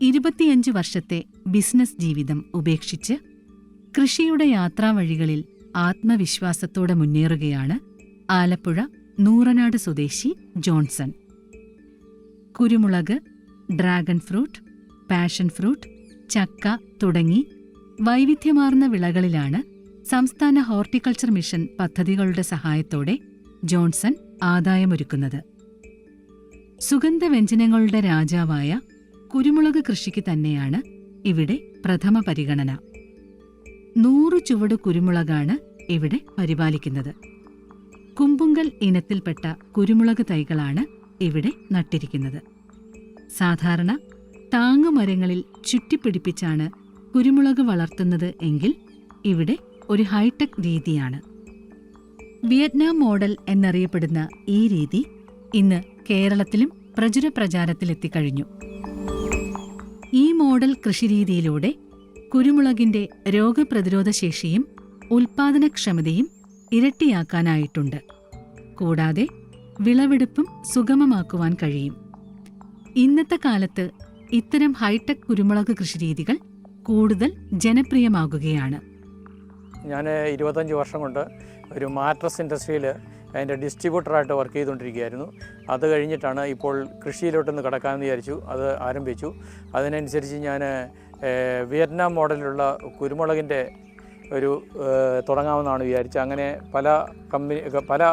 25 വർഷത്തെ ബിസിനസ് ജീവിതം ഉപേക്ഷിച്ച് കൃഷിയുടെ യാത്രാവഴികളിൽ ആത്മവിശ്വാസത്തോടെ മുന്നേറുകയാണ് ആലപ്പുഴ നൂറനാട് സ്വദേശി ജോൺസൺ. കുരുമുളക്, ഡ്രാഗൺ ഫ്രൂട്ട്, പാഷൻ ഫ്രൂട്ട്, ചക്ക തുടങ്ങി വൈവിധ്യമാർന്ന വിളകളിലാണ് സംസ്ഥാന ഹോർട്ടിക്കൾച്ചർ മിഷൻ പദ്ധതികളുടെ സഹായത്തോടെ ജോൺസൺ ആദായമൊരുക്കുന്നത്. സുഗന്ധവ്യഞ്ജനങ്ങളുടെ രാജാവായ കുരുമുളക് കൃഷിക്ക് തന്നെയാണ് ഇവിടെ പ്രഥമ പരിഗണന. 100 ചുവട് കുരുമുളകാണ് ഇവിടെ പരിപാലിക്കുന്നത്. കുമ്പുങ്കൽ ഇനത്തിൽപ്പെട്ട കുരുമുളക് തൈകളാണ് ഇവിടെ നട്ടിരിക്കുന്നത്. സാധാരണ താങ്ങുമരങ്ങളിൽ ചുറ്റിപ്പിടിപ്പിച്ചാണ് കുരുമുളക് വളർത്തുന്നത് എങ്കിൽ ഇവിടെ ഒരു ഹൈടെക് രീതിയാണ്. വിയറ്റ്നാം മോഡൽ എന്നറിയപ്പെടുന്ന ഈ രീതി ഇന്ന് കേരളത്തിലും പ്രചുര പ്രചാരത്തിലെത്തിക്കഴിഞ്ഞു. ഈ മോഡൽ കൃഷിരീതിയിലൂടെ കുരുമുളകിന്റെ രോഗപ്രതിരോധ ശേഷിയും ഉൽപാദനക്ഷമതയും ഇരട്ടിയാക്കാനായിട്ടുണ്ട്. കൂടാതെ വിളവെടുപ്പും സുഗമമാക്കുവാൻ കഴിയും. ഇന്നത്തെ കാലത്ത് ഇത്തരം ഹൈടെക് കുരുമുളക് കൃഷിരീതികൾ കൂടുതൽ ജനപ്രിയമാകുകയാണ്. ഞാൻ 25 വർഷം കൊണ്ട് ഒരു മാട്രസ് ഇൻഡസ്ട്രിയിൽ അതിൻ്റെ ഡിസ്ട്രിബ്യൂട്ടറായിട്ട് വർക്ക് ചെയ്തുകൊണ്ടിരിക്കുകയായിരുന്നു. അത് കഴിഞ്ഞിട്ടാണ് ഇപ്പോൾ കൃഷിയിലോട്ടൊന്ന് കടക്കാമെന്ന് വിചാരിച്ചു. അത് ആരംഭിച്ചു. അതിനനുസരിച്ച് ഞാൻ വിയറ്റ്നാം മോഡലിലുള്ള കുരുമുളകിൻ്റെ ഒരു തുടങ്ങാമെന്നാണ് വിചാരിച്ചത്. അങ്ങനെ പല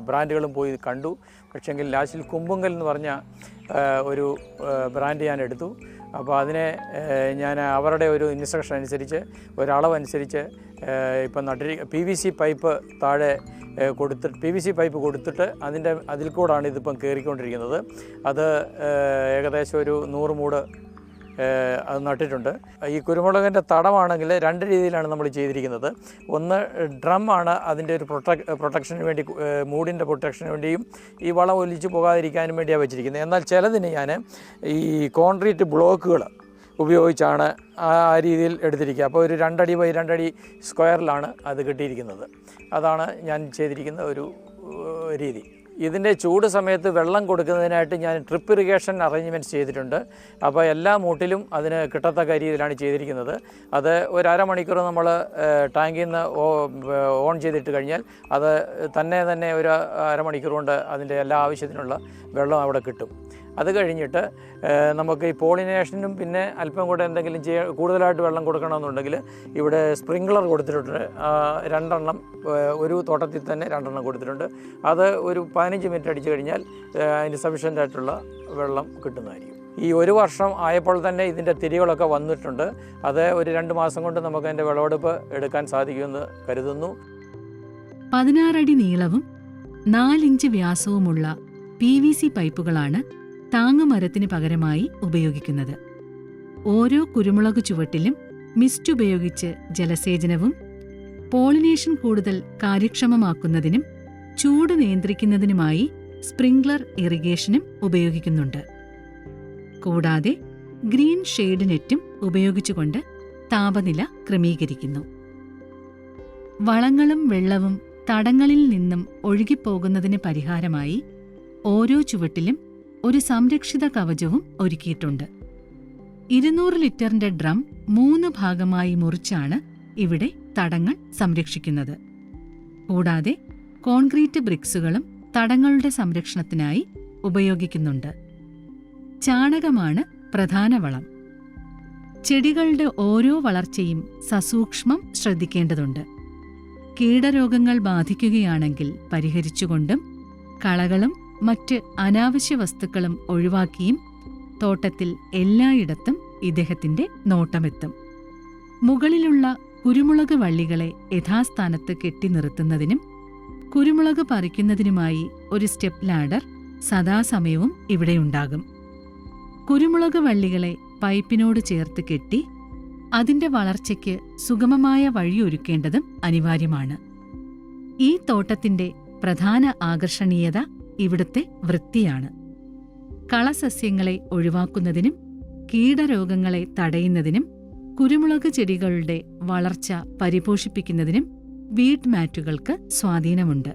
ബ്രാൻഡുകളും പോയി കണ്ടു. പക്ഷേങ്കിൽ ലാസ്റ്റിൽ കുമ്പുങ്കൽ എന്ന് പറഞ്ഞ ഒരു ബ്രാൻഡ് ഞാൻ എടുത്തു. അപ്പോൾ അതിനെ ഞാൻ അവരുടെ ഒരു ഇൻസ്ട്രക്ഷൻ അനുസരിച്ച് ഒരളവനുസരിച്ച് ഇപ്പം PVC പൈപ്പ് താഴെ PVC പൈപ്പ് കൊടുത്തിട്ട് അതിൽ കൂടാണ് ഇതിപ്പം കയറിക്കൊണ്ടിരിക്കുന്നത്. അത് ഏകദേശം ഒരു 100 മൂട് അത് നട്ടിട്ടുണ്ട്. ഈ കുരുമുളകിൻ്റെ തടമാണെങ്കിൽ 2 രീതിയിലാണ് നമ്മൾ ചെയ്തിരിക്കുന്നത്. ഒന്ന് ഡ്രമ്മാണ് അതിൻ്റെ ഒരു പ്രൊട്ടക്ഷന് വേണ്ടി, മൂടിൻ്റെ പ്രൊട്ടക്ഷന് വേണ്ടിയും ഈ വളം ഒലിച്ച് പോകാതിരിക്കാനും വേണ്ടിയാണ് വെച്ചിരിക്കുന്നത്. എന്നാൽ ചിലതിന് ഞാൻ ഈ കോൺക്രീറ്റ് ബ്ലോക്കുകൾ ഉപയോഗിച്ചാണ് ആ രീതിയിൽ എടുത്തിരിക്കുക. അപ്പോൾ ഒരു 2 അടി ബൈ 2 അടി സ്ക്വയറിലാണ് അത് കിട്ടിയിരിക്കുന്നത്. അതാണ് ഞാൻ ചെയ്തിരിക്കുന്ന ഒരു രീതി. ഇതിൻ്റെ ചൂട് സമയത്ത് വെള്ളം കൊടുക്കുന്നതിനായിട്ട് ഞാൻ ഡ്രിപ്പ് ഇറിഗേഷൻ അറേഞ്ച്മെൻറ്റ്സ് ചെയ്തിട്ടുണ്ട്. അപ്പോൾ എല്ലാ മൂട്ടിലും അതിന് കിട്ടത്തക്ക രീതിയിലാണ് ചെയ്തിരിക്കുന്നത്. അത് ഒരു അരമണിക്കൂർ നമ്മൾ ടാങ്കിൽ നിന്ന് ഓൺ ചെയ്തിട്ട് കഴിഞ്ഞാൽ അത് തന്നെ ഒരു അരമണിക്കൂർ കൊണ്ട് അതിൻ്റെ എല്ലാ ആവശ്യത്തിനുള്ള വെള്ളം അവിടെ കിട്ടും. അത് കഴിഞ്ഞിട്ട് നമുക്ക് ഈ പോളിനേഷനും പിന്നെ അല്പം കൂടെ എന്തെങ്കിലും കൂടുതലായിട്ട് വെള്ളം കൊടുക്കണമെന്നുണ്ടെങ്കിൽ ഇവിടെ സ്പ്രിങ്ക്ലർ കൊടുത്തിട്ടുണ്ട്. 2 എണ്ണം ഒരു തോട്ടത്തിൽ തന്നെ 2 എണ്ണം കൊടുത്തിട്ടുണ്ട്. അത് ഒരു 15 മിനിറ്റ് അടിച്ചു കഴിഞ്ഞാൽ അതിന് സഫീഷ്യൻ്റ് ആയിട്ടുള്ള വെള്ളം കിട്ടുന്നതായിരിക്കും. ഈ 1 വർഷം ആയപ്പോൾ തന്നെ ഇതിൻ്റെ തിരികളൊക്കെ വന്നിട്ടുണ്ട്. അത് ഒരു 2 മാസം കൊണ്ട് നമുക്ക് അതിൻ്റെ വിളവെടുപ്പ് എടുക്കാൻ സാധിക്കുമെന്ന് കരുതുന്നു. 16 അടി നീളവും 4 ഇഞ്ച് വ്യാസവുമുള്ള PVC പൈപ്പുകളാണ് താങ്ങുമരത്തിന് പകരമായി ഉപയോഗിക്കുന്നത്. ഓരോ കുരുമുളക് ചുവട്ടിലും മിസ്റ്റ് ഉപയോഗിച്ച് ജലസേചനവും പോളിനേഷൻ കൂടുതൽ കാര്യക്ഷമമാക്കുന്നതിനും ചൂട് നിയന്ത്രിക്കുന്നതിനുമായി സ്പ്രിങ്ക്ലർ ഇറിഗേഷനും ഉപയോഗിക്കുന്നുണ്ട്. കൂടാതെ ഗ്രീൻ ഷെയ്ഡ് നെറ്റും ഉപയോഗിച്ചുകൊണ്ട് താപനില ക്രമീകരിക്കുന്നു. വളങ്ങളും വെള്ളവും തടങ്ങളിൽ നിന്നും ഒഴുകിപ്പോകുന്നതിന് പരിഹാരമായി ഓരോ ചുവട്ടിലും ഒരു സംരക്ഷിത കവചവും ഒരുക്കിയിട്ടുണ്ട്. 200 ലിറ്ററിന്റെ ഡ്രം 3 ഭാഗമായി മുറിച്ചാണ് ഇവിടെ തടങ്ങൾ സംരക്ഷിക്കുന്നത്. കൂടാതെ കോൺക്രീറ്റ് ബ്രിക്സുകളും തടങ്ങളുടെ സംരക്ഷണത്തിനായി ഉപയോഗിക്കുന്നുണ്ട്. ചാണകമാണ് പ്രധാന വളം. ചെടികളുടെ ഓരോ വളർച്ചയും സസൂക്ഷ്മം ശ്രദ്ധിക്കേണ്ടതുണ്ട്. കീടരോഗങ്ങൾ ബാധിക്കുകയാണെങ്കിൽ പരിഹരിച്ചുകൊണ്ടും കളകളും മറ്റ് അനാവശ്യ വസ്തുക്കളും ഒഴിവാക്കിയും തോട്ടത്തിൽ എല്ലായിടത്തും ഇദ്ദേഹത്തിന്റെ നോട്ടമെത്തും. മുകളിലുള്ള കുരുമുളക് വള്ളികളെ യഥാസ്ഥാനത്ത് കെട്ടി നിർത്തുന്നതിനും കുരുമുളക് പറിക്കുന്നതിനുമായി ഒരു സ്റ്റെപ്പ് ലാഡർ സദാസമയവും ഇവിടെയുണ്ടാകും. കുരുമുളക് വള്ളികളെ പൈപ്പിനോട് ചേർത്ത് കെട്ടി അതിന്റെ വളർച്ചയ്ക്ക് സുഗമമായ വഴിയൊരുക്കേണ്ടതും അനിവാര്യമാണ്. ഈ തോട്ടത്തിന്റെ പ്രധാന ആകർഷണീയത ഇവിടുത്തെ വൃത്തിയാണ്. കളസസ്യങ്ങളെ ഒഴിവാക്കുന്നതിനും കീടരോഗങ്ങളെ തടയുന്നതിനും കുരുമുളക് ചെടികളുടെ വളർച്ച പരിപോഷിപ്പിക്കുന്നതിനും വീഡ് മാറ്റുകൾക്ക് സ്വാധീനമുണ്ട്.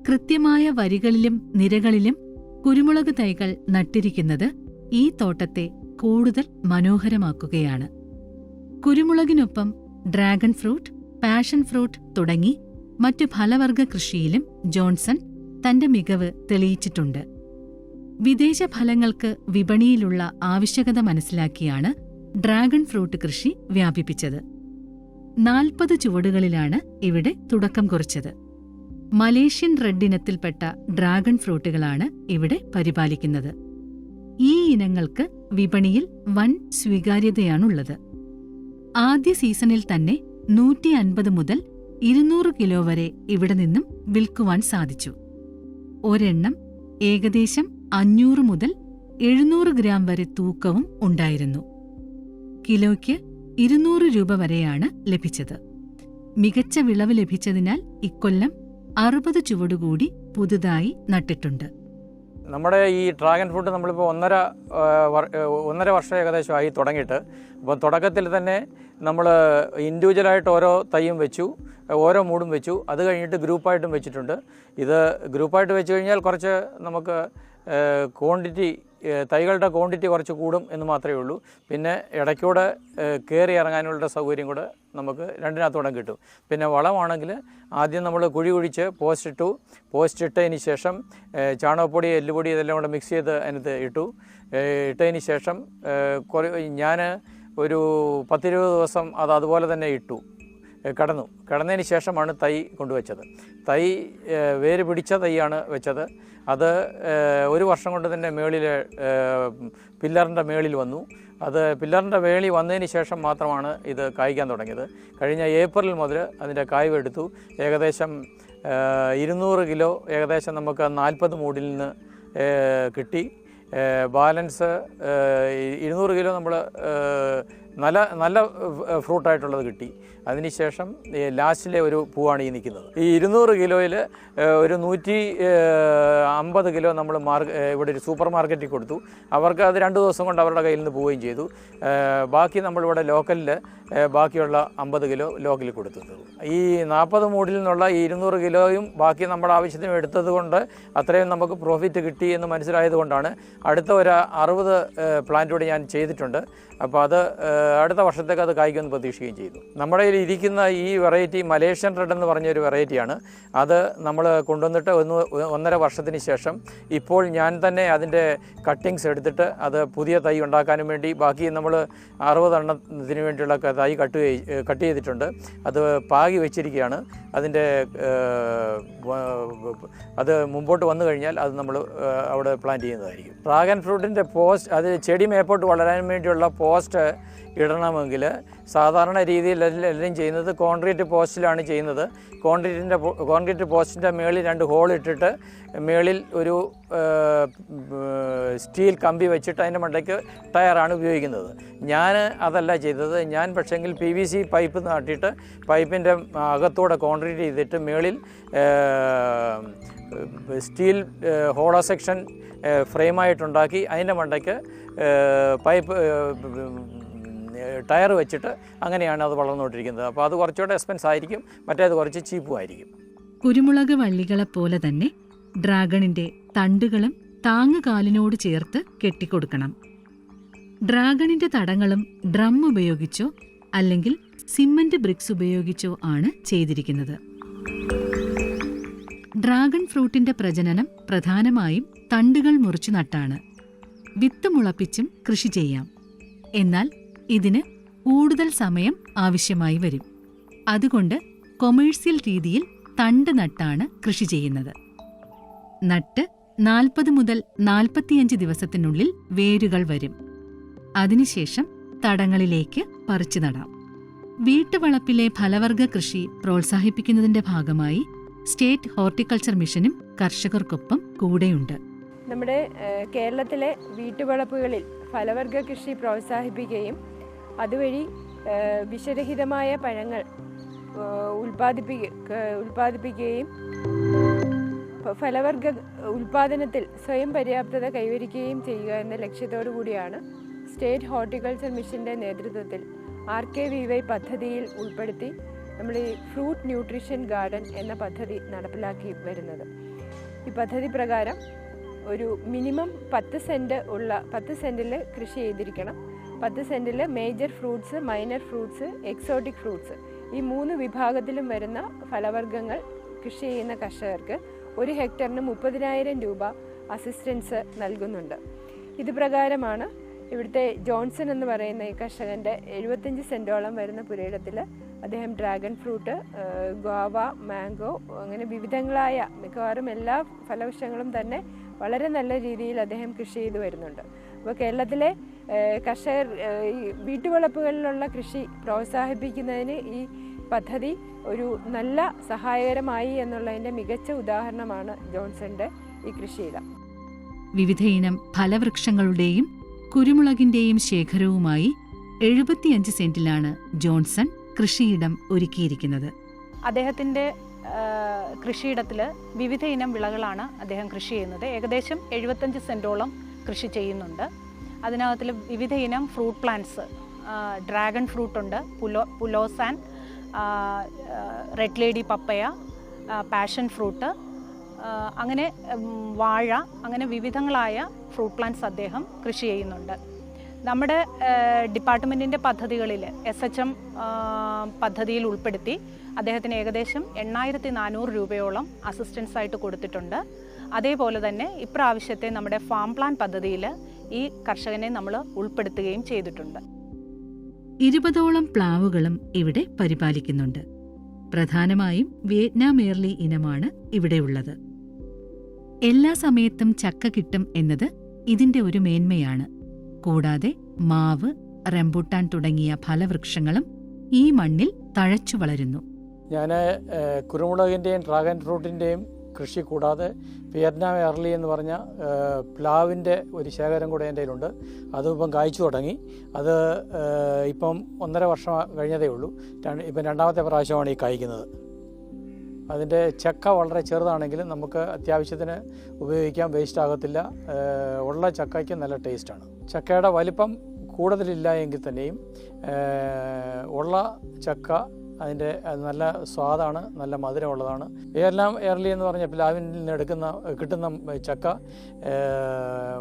കൃത്യമായ വരികളിലും നിരകളിലും കുരുമുളക് തൈകൾ നട്ടിരിക്കുന്നത് ഈ തോട്ടത്തെ കൂടുതൽ മനോഹരമാക്കുകയാണ്. കുരുമുളകിനൊപ്പം ഡ്രാഗൺ ഫ്രൂട്ട്, പാഷൻ ഫ്രൂട്ട് തുടങ്ങി മറ്റു ഫലവർഗ കൃഷിയിലും ജോൺസൺ തന്റെ മികവ് തെളിയിച്ചിട്ടുണ്ട്. വിദേശ ഫലങ്ങൾക്ക് വിപണിയിലുള്ള ആവശ്യകത മനസ്സിലാക്കിയാണ് ഡ്രാഗൺ ഫ്രൂട്ട് കൃഷി വ്യാപിപ്പിച്ചത്. 40 ചുവടുകളിലാണ് ഇവിടെ തുടക്കം കുറിച്ചത്. മലേഷ്യൻ റെഡ് ഇനത്തിൽപ്പെട്ട ഡ്രാഗൺ ഫ്രൂട്ടുകളാണ് ഇവിടെ പരിപാലിക്കുന്നത്. ഈ ഇനങ്ങൾക്ക് വിപണിയിൽ വൻ സ്വീകാര്യതയാണുള്ളത്. ആദ്യ സീസണിൽ തന്നെ 150 മുതൽ 200 കിലോ വരെ ഇവിടെ നിന്നും വിൽക്കുവാൻ സാധിച്ചു. ഒരെണ്ണം ഏകദേശം 500 മുതൽ 700 ഗ്രാം വരെ തൂക്കവും ഉണ്ടായിരുന്നു. കിലോയ്ക്ക് 200 രൂപ വരെയാണ് ലഭിച്ചത്. മികച്ച വിളവ് ലഭിച്ചതിനാൽ ഇക്കൊല്ലം 60 ചുവടുകൂടി പുതുതായി നട്ടിട്ടുണ്ട്. നമ്മുടെ ഈ ഡ്രാഗൺ ഫ്രൂട്ട് നമ്മളിപ്പോൾ ഒന്നര വർഷം ഏകദേശമായി തുടങ്ങിയിട്ട്. അപ്പോൾ തുടക്കത്തിൽ തന്നെ നമ്മൾ ഇൻഡിവിജ്വലായിട്ട് ഓരോ തൈയും വെച്ചു, ഓരോ മൂടും വെച്ചു. അത് കഴിഞ്ഞിട്ട് ഗ്രൂപ്പായിട്ടും വെച്ചിട്ടുണ്ട്. ഇത് ഗ്രൂപ്പായിട്ട് വെച്ച് കഴിഞ്ഞാൽ കുറച്ച് നമുക്ക് ക്വാണ്ടിറ്റി, തൈകളുടെ ക്വാണ്ടിറ്റി കുറച്ച് കൂടും എന്ന് മാത്രമേ ഉള്ളൂ. പിന്നെ ഇടയ്ക്കൂടെ കയറി ഇറങ്ങാനുള്ള സൗകര്യം കൂടെ നമുക്ക് രണ്ടിനകത്തോടെ കിട്ടും. പിന്നെ വളമാണെങ്കിൽ ആദ്യം നമ്മൾ കുഴി കുഴിച്ച് പോസ്റ്റ് ഇട്ടതിന് ശേഷം ചാണകപ്പൊടി, എല്ലുപൊടി ഇതെല്ലാം കൂടെ മിക്സ് ചെയ്ത് അതിനകത്ത് ഇട്ടതിന് ശേഷം ഞാൻ ഒരു 10-20 ദിവസം അതുപോലെ തന്നെ കിടന്നതിന് ശേഷമാണ് തൈ കൊണ്ടുവച്ചത്. തൈ വേര് പിടിച്ച തൈയാണ് വെച്ചത്. അത് 1 വർഷം കൊണ്ട് തന്നെ പില്ലറിൻ്റെ മേളിൽ വന്നു. അത് പില്ലറിൻ്റെ മേളിൽ വന്നതിന് ശേഷം മാത്രമാണ് ഇത് കായ്ക്കാൻ തുടങ്ങിയത്. കഴിഞ്ഞ ഏപ്രിൽ മുതൽ അതിൻ്റെ കായ്വ് എടുത്തു. ഏകദേശം 200 കിലോ ഏകദേശം നമുക്ക് 40 മൂടിൽ നിന്ന് കിട്ടി. ബാലൻസ് 200 കിലോ നമ്മൾ നല്ല ഫ്രൂട്ടായിട്ടുള്ളത് കിട്ടി. അതിനുശേഷം ലാസ്റ്റിലെ ഒരു പൂവാണ് ഈ നിൽക്കുന്നത്. ഈ 200 കിലോയിൽ ഒരു 150 കിലോ നമ്മൾ ഇവിടെ ഒരു സൂപ്പർ മാർക്കറ്റിൽ കൊടുത്തു. അവർക്ക് അത് 2 ദിവസം കൊണ്ട് അവരുടെ കയ്യിൽ നിന്ന് പോവുകയും ചെയ്തു. ബാക്കി നമ്മളിവിടെ ലോക്കലിൽ ബാക്കിയുള്ള 50 കിലോ ലോക്കലിൽ കൊടുത്തു. ഈ 40 മൂടിൽ നിന്നുള്ള ഈ 200 കിലോയും ബാക്കി നമ്മുടെ ആവശ്യത്തിന് എടുത്തത് കൊണ്ട് അത്രയും നമുക്ക് പ്രോഫിറ്റ് കിട്ടി എന്ന് മനസ്സിലായത് കൊണ്ടാണ് അടുത്ത ഒരു 60 പ്ലാന്റ് കൂടി ഞാൻ ചെയ്തിട്ടുണ്ട്. അപ്പോൾ അത് അടുത്ത വർഷത്തേക്ക് അത് കായ്ക്കുമെന്ന് പ്രതീക്ഷിക്കുകയും ചെയ്തു. നമ്മുടെ കയ്യിൽ ഇരിക്കുന്ന ഈ വെറൈറ്റി മലേഷ്യൻ റെഡ് എന്ന് പറഞ്ഞൊരു വെറൈറ്റിയാണ്. അത് നമ്മൾ കൊണ്ടുവന്നിട്ട് 1.5 വർഷത്തിന് ശേഷം ഇപ്പോൾ ഞാൻ തന്നെ അതിൻ്റെ കട്ടിങ്സ് എടുത്തിട്ട് അത് പുതിയ തൈ ഉണ്ടാക്കാനും വേണ്ടി ബാക്കി നമ്മൾ 60 എണ്ണത്തിന് വേണ്ടിയുള്ള തൈ കട്ട് ചെയ്തിട്ടുണ്ട്. അത് പാകി വെച്ചിരിക്കുകയാണ്. അതിൻ്റെ അത് മുമ്പോട്ട് വന്നു കഴിഞ്ഞാൽ അത് നമ്മൾ അവിടെ പ്ലാന്റ് ചെയ്യുന്നതായിരിക്കും. ഡ്രാഗൺ ഫ്രൂട്ടിൻ്റെ അത് ചെടി മേപ്പോട്ട് വളരാൻ വേണ്ടിയുള്ള പോസ്റ്റ് ഇടണമെങ്കിൽ സാധാരണ രീതിയിൽ എല്ലാവരും ചെയ്യുന്നത് കോൺക്രീറ്റ് പോസ്റ്റിലാണ് ചെയ്യുന്നത്. കോൺക്രീറ്റ് പോസ്റ്റിൻ്റെ മേളിൽ 2 ഹോൾ ഇട്ടിട്ട് മേളിൽ ഒരു സ്റ്റീൽ കമ്പി വെച്ചിട്ട് അതിൻ്റെ മണ്ടയ്ക്ക് ടയറാണ് ഉപയോഗിക്കുന്നത്. ഞാൻ അതല്ല ചെയ്തത്. ഞാൻ പക്ഷേങ്കിൽ PVC പൈപ്പ് നാട്ടിയിട്ട് പൈപ്പിൻ്റെ അകത്തൂടെ കോൺക്രീറ്റ് ചെയ്തിട്ട് മേളിൽ സ്റ്റീൽ ഹോളോ സെക്ഷൻ ഫ്രെയിമായിട്ടുണ്ടാക്കി അതിൻ്റെ മണ്ടയ്ക്ക് പൈപ്പ് ടയർ വെച്ചിട്ട് അങ്ങനെയാണ് അത് വളർന്നുകൊണ്ടിരിക്കുന്നത്. അപ്പോൾ അത് കുറച്ചുകൂടെ എക്സ്പെൻസ് ആയിരിക്കും, മറ്റേത് കുറച്ച് ചീപ്പും ആയിരിക്കും. കുരുമുളക് വള്ളികളെപ്പോലെ തന്നെ ഡ്രാഗണിന്റെ തണ്ടുകളും താങ്ങുകാലിനോട് ചേർത്ത് കെട്ടിക്കൊടുക്കണം. ഡ്രാഗണിന്റെ തടങ്ങളും ഡ്രം ഉപയോഗിച്ചോ അല്ലെങ്കിൽ സിമന്റ് ബ്രിക്സ് ഉപയോഗിച്ചോ ആണ് ചെയ്തിരിക്കുന്നത്. ഡ്രാഗൺ ഫ്രൂട്ടിന്റെ പ്രജനനം പ്രധാനമായും തണ്ടുകൾ മുറിച്ചു നട്ടാണ്. വിത്ത് മുളപ്പിച്ചും കൃഷി ചെയ്യാം. എന്നാൽ ഇതിന് കൂടുതൽ സമയം ആവശ്യമായി വരും. അതുകൊണ്ട് കൊമേഴ്സ്യൽ രീതിയിൽ തണ്ട് നട്ടാണ് കൃഷി ചെയ്യുന്നത്. നട്ട് 40 മുതൽ 45 ദിവസത്തിനുള്ളിൽ വേരുകൾ വരും. അതിനുശേഷം തടങ്ങളിലേക്ക് പറിച്ചു നടാം. വീട്ടുവളപ്പിലെ ഫലവർഗ കൃഷി പ്രോത്സാഹിപ്പിക്കുന്നതിന്റെ ഭാഗമായി സ്റ്റേറ്റ് ഹോർട്ടിക്കൾച്ചർ മിഷനും കർഷകർക്കൊപ്പം കൂടെയുണ്ട്. നമ്മുടെ കേരളത്തിലെ വീട്ടുവളപ്പുകളിൽ ഫലവർഗ കൃഷി പ്രോത്സാഹിപ്പിക്കുകയും അതുവഴി വിഷരഹിതമായ പഴങ്ങൾ ഉൽപ്പാദിപ്പിക്കുകയും ഫലവർഗ ഉൽപ്പാദനത്തിൽ സ്വയം പര്യാപ്തത കൈവരിക്കുകയും ചെയ്യുക എന്ന ലക്ഷ്യത്തോടു കൂടിയാണ് സ്റ്റേറ്റ് ഹോർട്ടിക്കൾച്ചർ മിഷൻ്റെ നേതൃത്വത്തിൽ RKVY പദ്ധതിയിൽ ഉൾപ്പെടുത്തി നമ്മൾ ഈ ഫ്രൂട്ട് ന്യൂട്രീഷൻ ഗാർഡൻ എന്ന പദ്ധതി നടപ്പിലാക്കി വരുന്നത്. ഈ പദ്ധതി പ്രകാരം ഒരു മിനിമം 10 സെൻറ്റിൽ കൃഷി ചെയ്തിരിക്കണം. 10 സെൻറ്റിൽ major fruits, minor fruits, exotic fruits ഈ 3 വിഭാഗത്തിലും വരുന്ന ഫലവർഗ്ഗങ്ങൾ കൃഷി ചെയ്യുന്ന കർഷകർക്ക് 1 ഹെക്ടറിന് 30,000 രൂപ അസിസ്റ്റൻസ് നൽകുന്നുണ്ട്. ഇത് പ്രകാരമാണ് ഇവിടുത്തെ ജോൺസൺ എന്ന് പറയുന്ന ഈ കർഷകൻ്റെ 75 സെൻറ്റോളം വരുന്ന പുരയിടത്തിൽ അദ്ദേഹം ഡ്രാഗൺ ഫ്രൂട്ട്, ഗോവ, മാംഗോ അങ്ങനെ വിവിധങ്ങളായ മിക്കവാറും എല്ലാ ഫലവൃക്ഷങ്ങളും തന്നെ വളരെ നല്ല രീതിയിൽ അദ്ദേഹം കൃഷി ചെയ്തു വരുന്നുണ്ട്. അപ്പോൾ കേരളത്തിലെ കർഷകർ ഈ വീട്ടുവളപ്പുകളിലുള്ള കൃഷി പ്രോത്സാഹിപ്പിക്കുന്നതിന് ഈ പദ്ധതി ഒരു നല്ല സഹായകരമായി എന്നുള്ളതിൻ്റെ മികച്ച ഉദാഹരണമാണ് ജോൺസന്റെ ഈ കൃഷിയിടം. വിവിധയിനം ഫലവൃക്ഷങ്ങളുടെയും കുരുമുളകിന്റെയും ശേഖരവുമായി 75 സെന്റിലാണ് ജോൺസൺ കൃഷിയിടം ഒരുക്കിയിരിക്കുന്നത്. അദ്ദേഹത്തിൻ്റെ കൃഷിയിടത്തിൽ വിവിധ ഇനം വിളകളാണ് അദ്ദേഹം കൃഷി ചെയ്യുന്നത്. ഏകദേശം 75 സെൻറ്റോളം കൃഷി ചെയ്യുന്നുണ്ട്. അതിനകത്തിൽ വിവിധ ഇനം ഫ്രൂട്ട് പ്ലാന്റ്സ്, ഡ്രാഗൺ ഫ്രൂട്ടുണ്ട്, പുലോസാൻ, red lady papaya, passion fruit, അങ്ങനെ വാഴ, അങ്ങനെ വിവിധങ്ങളായ ഫ്രൂട്ട് പ്ലാന്റ്സ് അദ്ദേഹം കൃഷി ചെയ്യുന്നുണ്ട്. നമ്മുടെ ഡിപ്പാർട്ട്മെൻറ്റിൻ്റെ പദ്ധതികളിൽ SHM പദ്ധതിയിൽ ഉൾപ്പെടുത്തി അദ്ദേഹത്തിന് ഏകദേശം 8,400 രൂപയോളം അസിസ്റ്റൻസ് ആയിട്ട് കൊടുത്തിട്ടുണ്ട്. അതേപോലെ തന്നെ ഇപ്രാവശ്യത്തെ നമ്മുടെ ഫാം പ്ലാൻ പദ്ധതിയിൽ ഈ കർഷകനെ നമ്മൾ ഉൾപ്പെടുത്തുകയും ചെയ്തിട്ടുണ്ട്. 20ഓളം പ്ലാവുകളും ഇവിടെ പരിപാലിക്കുന്നുണ്ട്. പ്രധാനമായും വിയറ്റ്നാം എയർലി ഇനമാണ് ഇവിടെയുള്ളത്. എല്ലാ സമയത്തും ചക്ക കിട്ടും എന്നത് ഇതിന്റെ ഒരു മേന്മയാണ്. കൂടാതെ മാവ്, റംബുട്ടാൻ തുടങ്ങിയ ഫലവൃക്ഷങ്ങളും ഈ മണ്ണിൽ തഴച്ചു വളരുന്നു. ഞാൻ കുരുമുളകിൻ്റെയും ഡ്രാഗൺ ഫ്രൂട്ടിൻ്റെയും കൃഷി കൂടാതെ വിയറ്റ്നാം എയർലി എന്ന് പറഞ്ഞ പ്ലാവിൻ്റെ ഒരു ശേഖരം കൂടെ എൻ്റെ കയ്യിലുണ്ട്. അതും ഇപ്പം കായ്ച്ചു തുടങ്ങി. അത് ഇപ്പം 1.5 വർഷം കഴിഞ്ഞതേ ഉള്ളൂ. ഇപ്പം 2ാമത്തെ പ്രാവശ്യമാണ് ഈ കായ്ക്കുന്നത്. അതിൻ്റെ ചക്ക വളരെ ചെറുതാണെങ്കിലും നമുക്ക് അത്യാവശ്യത്തിന് ഉപയോഗിക്കാം, വേസ്റ്റ് ആകത്തില്ല. ഉള്ള ചക്കയ്ക്ക് നല്ല ടേസ്റ്റാണ്. ചക്കയുടെ വലിപ്പം കൂടുതലില്ല എങ്കിൽ തന്നെയും ഉള്ള ചക്ക അതിൻ്റെ നല്ല സ്വാദാണ്, നല്ല മധുരമുള്ളതാണ്. വിയറ്റ്നാം എയർലി എന്ന് പറഞ്ഞ പ്ലാവിൽ നിന്ന് കിട്ടുന്ന ചക്ക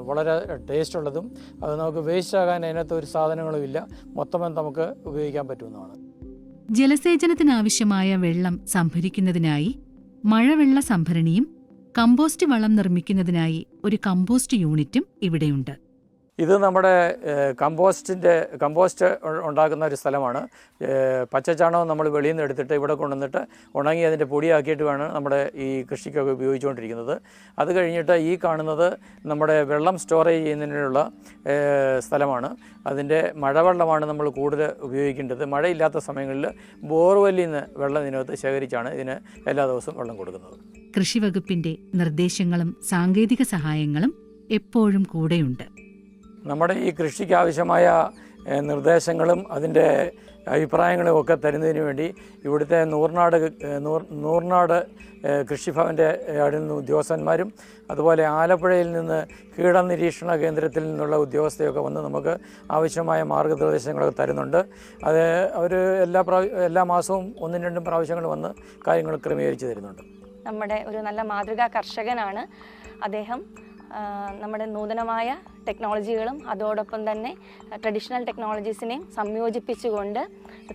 വളരെ ടേസ്റ്റുള്ളതും അത് നമുക്ക് വേസ്റ്റ് ആകാൻ അതിനകത്ത് ഒരു സാധനങ്ങളും ഇല്ല, മൊത്തം നമുക്ക് ഉപയോഗിക്കാൻ പറ്റുന്നതാണ്. ജലസേചനത്തിനാവശ്യമായ വെള്ളം സംഭരിക്കുന്നതിനായി മഴവെള്ള സംഭരണിയും കമ്പോസ്റ്റ് വളം നിർമ്മിക്കുന്നതിനായി ഒരു കമ്പോസ്റ്റ് യൂണിറ്റും ഇവിടെയുണ്ട്. ഇത് നമ്മുടെ കമ്പോസ്റ്റ് ഉണ്ടാക്കുന്ന ഒരു സ്ഥലമാണ്. പച്ചച്ചാണകം നമ്മൾ വെളിയിൽ നിന്ന് എടുത്തിട്ട് ഇവിടെ കൊണ്ടുവന്നിട്ട് ഉണങ്ങി അതിൻ്റെ പൊടിയാക്കിയിട്ട് വേണം നമ്മുടെ ഈ കൃഷിക്കൊക്കെ ഉപയോഗിച്ചുകൊണ്ടിരിക്കുന്നത്. അത് കഴിഞ്ഞിട്ട് ഈ കാണുന്നത് നമ്മുടെ വെള്ളം സ്റ്റോറേജ് ചെയ്യുന്നതിനുള്ള സ്ഥലമാണ്. അതിൻ്റെ മഴവെള്ളമാണ് നമ്മൾ കൂടുതൽ ഉപയോഗിക്കേണ്ടത്. മഴയില്ലാത്ത സമയങ്ങളിൽ ബോർവെല്ലിൽ നിന്ന് വെള്ളം ഇതിനകത്ത് ശേഖരിച്ചാണ് ഇതിന് എല്ലാ ദിവസവും വെള്ളം കൊടുക്കുന്നത്. കൃഷിവകുപ്പിന്റെ നിർദ്ദേശങ്ങളും സാങ്കേതിക സഹായങ്ങളും എപ്പോഴും കൂടെയുണ്ട്. നമ്മുടെ ഈ കൃഷിക്ക് ആവശ്യമായ നിർദ്ദേശങ്ങളും അതിൻ്റെ അഭിപ്രായങ്ങളും ഒക്കെ തരുന്നതിന് വേണ്ടി ഇവിടുത്തെ നൂർനാട് കൃഷിഭവൻ്റെ അവിടെ നിന്ന് ഉദ്യോഗസ്ഥന്മാരും അതുപോലെ ആലപ്പുഴയിൽ നിന്ന് കീടനിരീക്ഷണ കേന്ദ്രത്തിൽ നിന്നുള്ള ഉദ്യോഗസ്ഥയൊക്കെ വന്ന് നമുക്ക് ആവശ്യമായ മാർഗ്ഗനിർദ്ദേശങ്ങളൊക്കെ തരുന്നുണ്ട്. അത് അവർ എല്ലാ മാസവും 1-2 പ്രാവശ്യങ്ങൾ വന്ന് കാര്യങ്ങൾ ക്രമീകരിച്ച് തരുന്നുണ്ട്. നമ്മുടെ ഒരു നല്ല മാതൃകാ കർഷകനാണ് അദ്ദേഹം. നമ്മുടെ നൂതനമായ ടെക്നോളജികളും അതോടൊപ്പം തന്നെ ട്രഡീഷണൽ ടെക്നോളജീസിനെയും സംയോജിപ്പിച്ചുകൊണ്ട്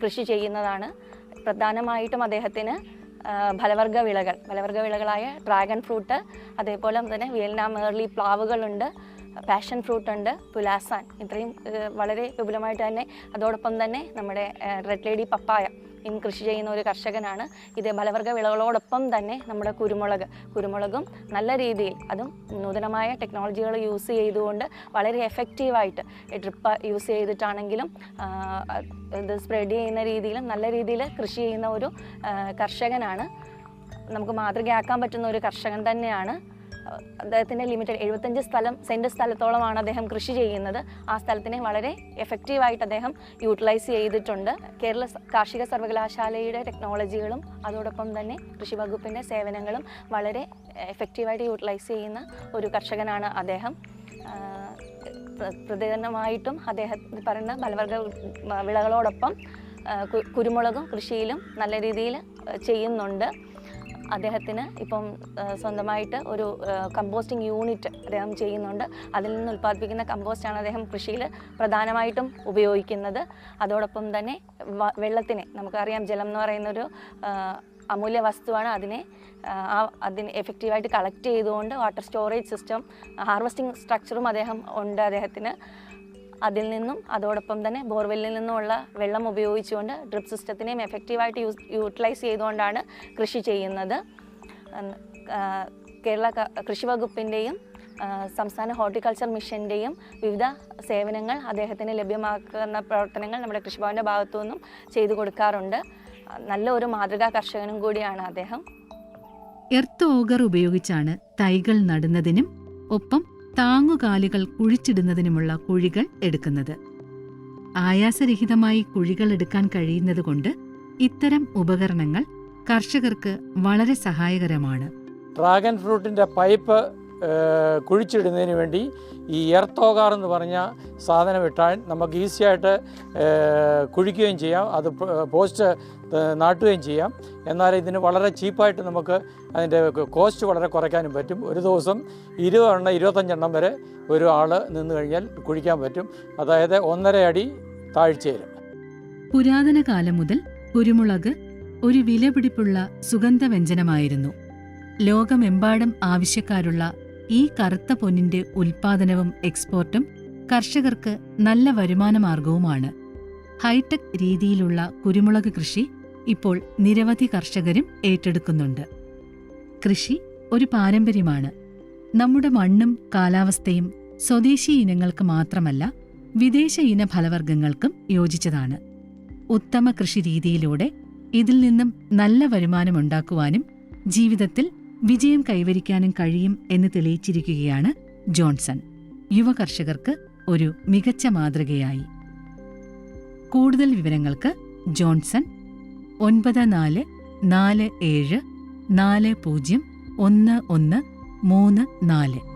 കൃഷി ചെയ്യുന്നതാണ്. പ്രധാനമായിട്ടും അദ്ദേഹത്തിന് ഫലവർഗ്ഗ വിളകളായ ഡ്രാഗൺ ഫ്രൂട്ട്, അതേപോലെ തന്നെ വിയറ്റ്നാം എയർലി പ്ലാവുകളുണ്ട്, പാഷൻ ഫ്രൂട്ട് ഉണ്ട്, പുലാസാൻ, ഇത്രയും വളരെ വിപുലമായിട്ട് തന്നെ. അതോടൊപ്പം തന്നെ നമ്മുടെ റെഡ് ലേഡി പപ്പായ കൃഷി ചെയ്യുന്ന ഒരു കർഷകനാണ്. ഇത് ഫലവർഗ്ഗ വിളകളോടൊപ്പം തന്നെ നമ്മുടെ കുരുമുളകും നല്ല രീതിയിൽ, അതും നൂതനമായ ടെക്നോളജികൾ യൂസ് ചെയ്തുകൊണ്ട് വളരെ എഫക്റ്റീവായിട്ട് ഡ്രിപ്പ് യൂസ് ചെയ്തിട്ടാണെങ്കിലും ഇത് സ്പ്രെഡ് ചെയ്യുന്ന രീതിയിലും നല്ല രീതിയിൽ കൃഷി ചെയ്യുന്ന ഒരു കർഷകനാണ്. നമുക്ക് മാതൃകയാക്കാൻ പറ്റുന്ന ഒരു കർഷകൻ തന്നെയാണ്. അദ്ദേഹത്തിൻ്റെ ലിമിറ്റഡ് 75 സെൻറ്റ് സ്ഥലത്തോളമാണ് അദ്ദേഹം കൃഷി ചെയ്യുന്നത്. ആ സ്ഥലത്തിനെ വളരെ എഫക്റ്റീവായിട്ട് അദ്ദേഹം യൂട്ടിലൈസ് ചെയ്തിട്ടുണ്ട്. കേരള കാർഷിക സർവകലാശാലയുടെ ടെക്നോളജികളും അതോടൊപ്പം തന്നെ കൃഷി വകുപ്പിൻ്റെ സേവനങ്ങളും വളരെ എഫക്റ്റീവായിട്ട് യൂട്ടിലൈസ് ചെയ്യുന്ന ഒരു കർഷകനാണ് അദ്ദേഹം. പ്രധാനമായിട്ടും അദ്ദേഹം പറയുന്ന ഫലവർഗ്ഗ വിളകളോടൊപ്പം കുരുമുളകും കൃഷിയിലും നല്ല രീതിയിൽ ചെയ്യുന്നുണ്ട്. അദ്ദേഹത്തിന് ഇപ്പം സ്വന്തമായിട്ട് ഒരു കമ്പോസ്റ്റിംഗ് യൂണിറ്റ് അദ്ദേഹം ചെയ്യുന്നുണ്ട്. അതിൽ നിന്ന് ഉൽപ്പാദിപ്പിക്കുന്ന കമ്പോസ്റ്റാണ് അദ്ദേഹം കൃഷിയിൽ പ്രധാനമായിട്ടും ഉപയോഗിക്കുന്നത്. അതോടൊപ്പം തന്നെ വെള്ളത്തിനെ, നമുക്കറിയാം ജലം എന്ന് പറയുന്നൊരു അമൂല്യ വസ്തുവാണ്. അതിനെ എഫക്റ്റീവായിട്ട് കളക്ട് ചെയ്തുകൊണ്ട് വാട്ടർ സ്റ്റോറേജ് സിസ്റ്റം, ഹാർവസ്റ്റിംഗ് സ്ട്രക്ചറും ഉണ്ട് അദ്ദേഹത്തിന്. അതിൽ നിന്നും അതോടൊപ്പം തന്നെ ബോർവെല്ലിൽ നിന്നുമുള്ള വെള്ളം ഉപയോഗിച്ചുകൊണ്ട് ഡ്രിപ്പ് സിസ്റ്റത്തിനെയും എഫക്റ്റീവായിട്ട് യൂട്ടിലൈസ് ചെയ്തുകൊണ്ടാണ് കൃഷി ചെയ്യുന്നത്. കേരള കൃഷി വകുപ്പിൻ്റെയും സംസ്ഥാന ഹോർട്ടിക്കൾച്ചർ മിഷൻ്റെയും വിവിധ സേവനങ്ങൾ അദ്ദേഹത്തിന് ലഭ്യമാക്കുന്ന പ്രവർത്തനങ്ങൾ നമ്മുടെ കൃഷിഭവൻ്റെ ഭാഗത്തു നിന്നും ചെയ്തു കൊടുക്കാറുണ്ട്. നല്ല ഒരു മാതൃകാ കർഷകനും കൂടിയാണ് അദ്ദേഹം. എർത്ത് ഓഗർ ഉപയോഗിച്ചാണ് തൈകൾ നടുന്നതിനും ഒപ്പം താങ്ങുകാലുകൾ കുഴിച്ചിടുന്നതിനുമുള്ള കുഴികൾ എടുക്കുന്നത്. ആയാസരഹിതമായി കുഴികൾ എടുക്കാൻ കഴിയുന്നതുകൊണ്ട് ഇത്തരം ഉപകരണങ്ങൾ കർഷകർക്ക് വളരെ സഹായകരമാണ്. ഡ്രാഗൺ ഫ്രൂട്ടിൻ്റെ പൈപ്പ് കുഴിച്ചിടുന്നതിന് വേണ്ടി ഈ എർത്ത് ഓഗർ എന്ന് പറഞ്ഞ സാധനം ഇട്ടാൽ നമുക്ക് ഈസിയായിട്ട് കുഴിക്കുകയും ചെയ്യാം, അത് പോസ്റ്റ് നാട്ടുകയും ചെയ്യാം. എന്നാൽ ഇതിന് വളരെ ചീപ്പായിട്ട് നമുക്ക് അതിൻ്റെ കോസ്റ്റ് വളരെ കുറയ്ക്കാനും പറ്റും. ഒരു ദിവസം 20-25 എണ്ണം വരെ ഒരു ആൾ നിന്ന് കഴിഞ്ഞാൽ കുഴിക്കാൻ പറ്റും, അതായത് 1.5 അടി താഴ്ചയിൽ. പുരാതന കാലം മുതൽ കുരുമുളക് ഒരു വിലപിടിപ്പുള്ള സുഗന്ധവ്യഞ്ജനമായിരുന്നു. ലോകമെമ്പാടും ആവശ്യക്കാരുള്ള ഈ കറുത്ത പൊന്നിന്റെ ഉൽപ്പാദനവും എക്സ്പോർട്ടും കർഷകർക്ക് നല്ല വരുമാനമാർഗവുമാണ്. ഹൈടെക് രീതിയിലുള്ള കുരുമുളക് കൃഷി ഇപ്പോൾ നിരവധി കർഷകരും ഏറ്റെടുക്കുന്നുണ്ട്. കൃഷി ഒരു പാരമ്പര്യമാണ്. നമ്മുടെ മണ്ണും കാലാവസ്ഥയും സ്വദേശി ഇനങ്ങൾക്ക് മാത്രമല്ല, വിദേശ ഇന ഫലവർഗ്ഗങ്ങൾക്കും യോജിച്ചതാണ്. ഉത്തമ കൃഷി രീതിയിലൂടെ ഇതിൽ നിന്നും നല്ല വരുമാനമുണ്ടാക്കുവാനും ജീവിതത്തിൽ വിജയം കൈവരിക്കാനും കഴിയും എന്ന് തെളിയിച്ചിരിക്കുകയാണ് ജോൺസൺ. യുവ കർഷകർക്ക് ഒരു മികച്ച മാതൃകയായി. കൂടുതൽ വിവരങ്ങൾക്ക് ജോൺസൺ 9447401134.